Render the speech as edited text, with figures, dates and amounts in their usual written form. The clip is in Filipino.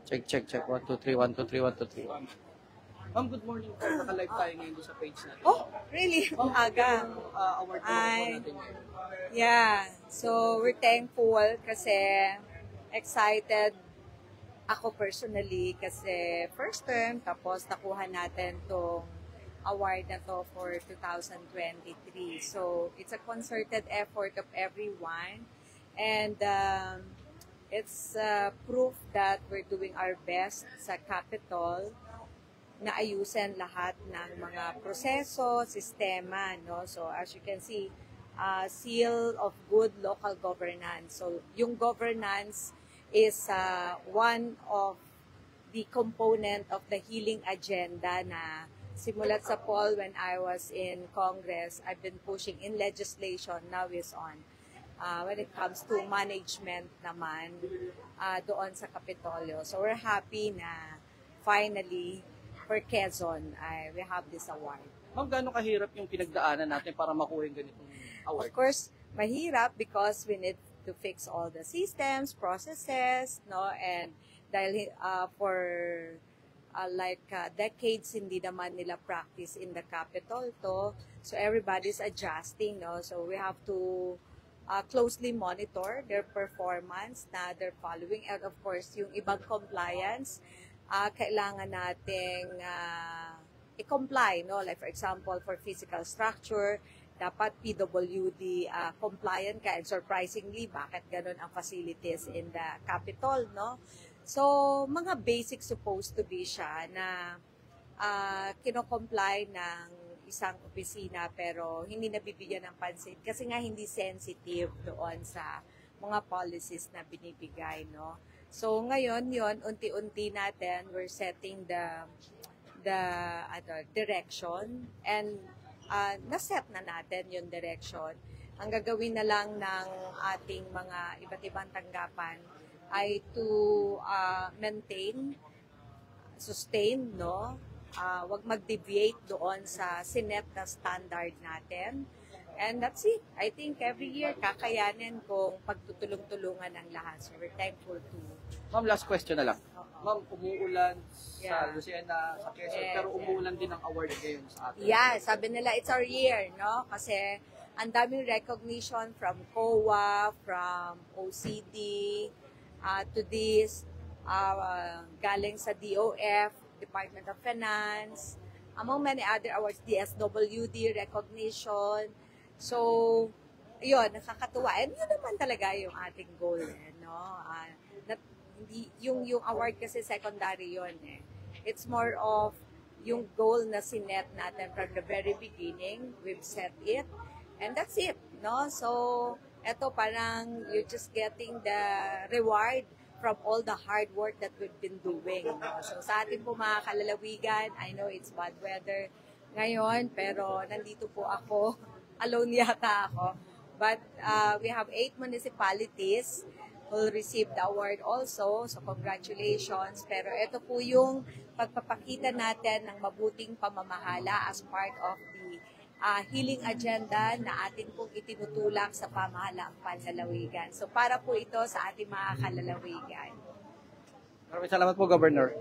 Check, check, check. 1, 2, 3, 1, 2, 3, 1, 2, 3. Ma'am, good morning po. Naka-live tayo ngayon sa page natin. Oh, really? Ma'am, Aga. Award po natin ngayon. Yeah. So, we're thankful kasi excited ako personally kasi first term, tapos nakuha natin tong award na to for 2023. So, it's a concerted effort of everyone. And it's proof that we're doing our best sa Capitol na ayusin lahat ng mga proseso, sistema, no? So as you can see, seal of good local governance. So yung governance is one of the component of the healing agenda na simulat sa Paul when I was in Congress. I've been pushing in legislation, now is on. When it comes to management naman doon sa Kapitolyo. So we're happy na finally for Quezon, we have this award. Ma'am, gaano kahirap yung pinagdaanan natin para makuha yung ganitong award? Of course, mahirap because we need to fix all the systems, processes, no? And dahil for decades hindi naman nila practice in the Capitol to, so everybody's adjusting, no? So we have to closely monitor their performance na they're following, and of course yung ibang compliance kailangan nating i-comply, no? Like for example, for physical structure, dapat PWD compliant ka, and surprisingly, bakit ganun ang facilities in the Capitol, no? So, mga basic supposed to be siya na kino-comply ng isang opisina pero hindi nabibigyan ng pansin kasi nga hindi sensitive doon sa mga policies na binibigay, no? So ngayon yon, unti-unti natin we're setting the direction, and na-set na natin yung direction. Ang gagawin na lang ng ating mga iba't ibang tanggapan ay to maintain, sustain, no? Wag mag-deviate doon sa sinet na standard natin. And that's it. I think every year kakayanin kung pagtutulong-tulungan ng lahat. So we're thankful to. Ma'am, last question na lang. Ma'am, umuulan sa Lucena, sa Quezon, pero umuulan din ang award ngayon sa atin. Yeah, sabi nila it's our year, no? Kasi ang daming recognition from COA, from OCD, to this, galing sa DOF, Department of Finance, among many other awards, DSWD recognition. So, yun, nakakatuwa. And yun naman talaga yung ating goal, no? Yung award kasi secondary yun, eh. It's more of yung goal na sinet natin from the very beginning. We've set it. And that's it, no? So, eto parang you're just getting the reward from all the hard work that we've been doing, no? So, sa ating po mga kalalawigan, I know it's bad weather ngayon, pero nandito po ako. Alone yata ako. But we have 8 municipalities who will receive the award also. So congratulations. Pero ito po yung pagpapakita natin ng mabuting pamamahala as part of the healing agenda na atin pong itinutulak sa pamahalaang panlalawigan. So para po ito sa ating mga kalalawigan. Maraming salamat po, Governor.